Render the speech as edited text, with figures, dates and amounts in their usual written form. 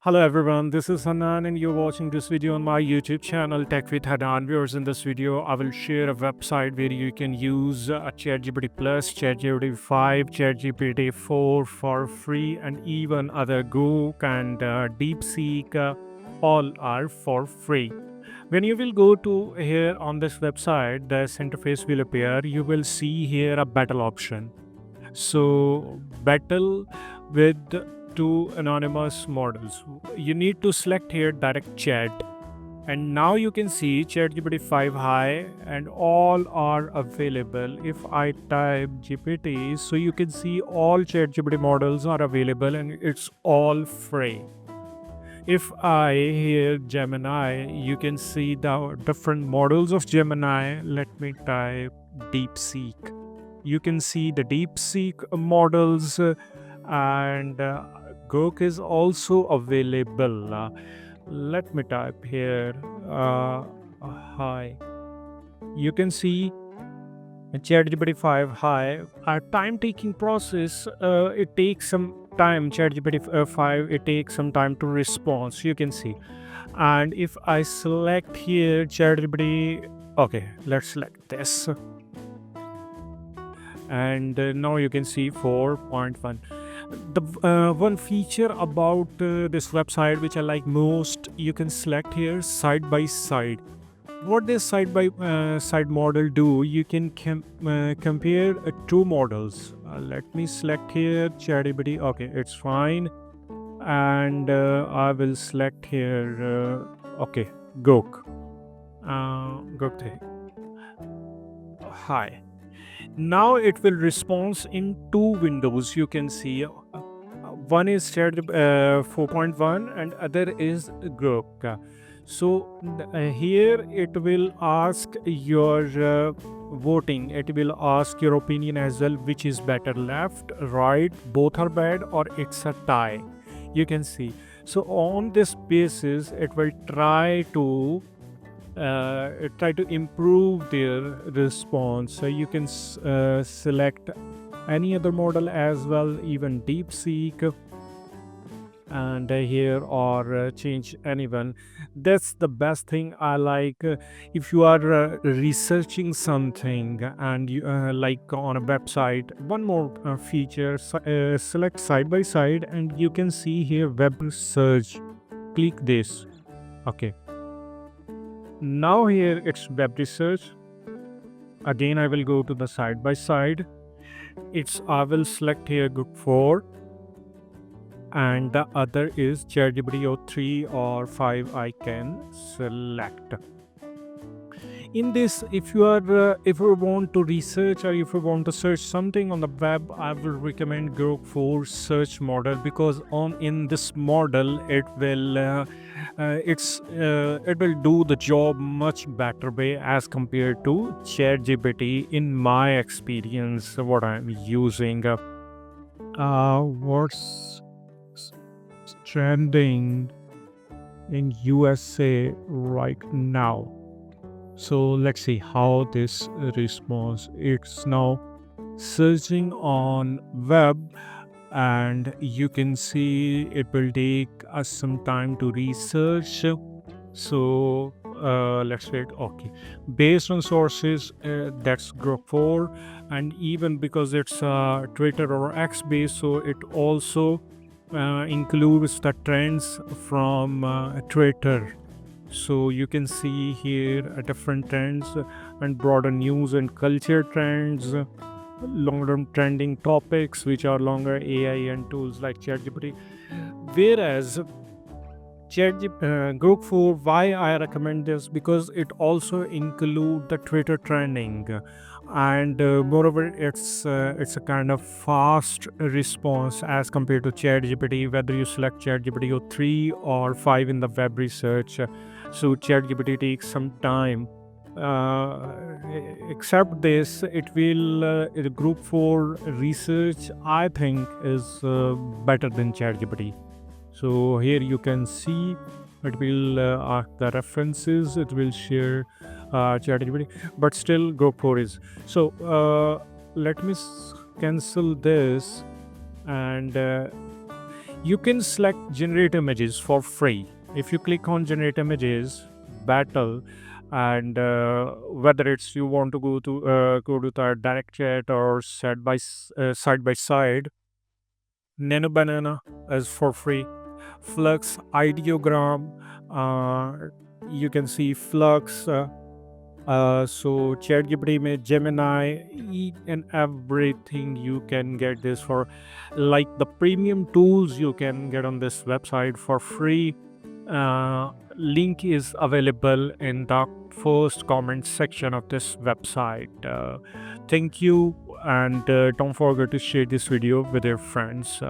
Hello everyone, this is Hanan and you're watching this video on my YouTube channel Tech with Hanan. Viewers, in this video I will share a website where you can use ChatGPT Plus, ChatGPT 5, ChatGPT 4 for free, and even other Grok and DeepSeek, all are for free. When you will go to here on this website, the interface will appear. You will see here a battle option. So battle with two anonymous models. You need to select here direct chat, and now you can see ChatGPT 5 high and all are available. If I type GPT, so you can see all ChatGPT models are available and it's all free. If I here Gemini, you can see the different models of Gemini. Let me type DeepSeek. You can see the DeepSeek models, and Grok is also available. Let me type here. Hi. You can see ChatGPT 5 high. A time-taking process. It takes some time. ChatGPT 5. It takes some time to respond. You can see. And if I select here ChatGPT, okay, let's select this. And now you can see 4.1. The one feature about this website which I like most, you can select here side by side. What this side by side model do, you can compare two models. Let me select here ChatGPT. Okay, it's fine. And I will select here okay, Grok. Grok. Hi. Now it will respond in two windows. You can see one is shared 4.1 and other is Grok. So here it will ask your voting. It will ask your opinion as well, which is better, left, right, both are bad, or it's a tie. You can see. So on this basis, it will try to improve their response. So you can select any other model as well, even DeepSeek, and here or change anyone. That's the best thing I like. If you are researching something and you like on a website, one more feature, select side by side and you can see here web search. Click this. Okay, now here it's web research. Again, I will go to the side by side. I will select here group 4, and the other is ChatGPT 3 or 5 I can select. In this, if you want to research or if you want to search something on the web, I will recommend Grok 4 search model, because in this model it will do the job much better way as compared to ChatGPT in my experience, what I'm using. What's trending in USA right now? So let's see how this responds. It's now searching on web, and you can see it will take us some time to research. So let's wait. Okay, based on sources, that's Grok 4, and even because it's Twitter or X based, so it also includes the trends from Twitter. So you can see here different trends and broader news and culture trends, longer trending topics which are longer, AI and tools like ChatGPT. Whereas Grok 4, why I recommend this, because it also include the Twitter trending, and moreover it's a kind of fast response as compared to ChatGPT, whether you select ChatGPT 3 or 5 in the web research. So ChatGPT takes some time. Except this, it will the Group 4 research I think is better than ChatGPT. So here you can see it will ask the references, it will share ChatGPT, but still Group 4 is. So let me cancel this, and You can select generate images for free. If you click on generate images, battle, and whether it's you want to go to the direct chat or side by side, Nano Banana is for free. Flux Ideogram, uh, you can see Flux. So ChatGPT में Gemini, each and everything you can get this for, like the premium tools you can get on this website for free. Link is available in the first comment section of this website. Thank you, and don't forget to share this video with your friends.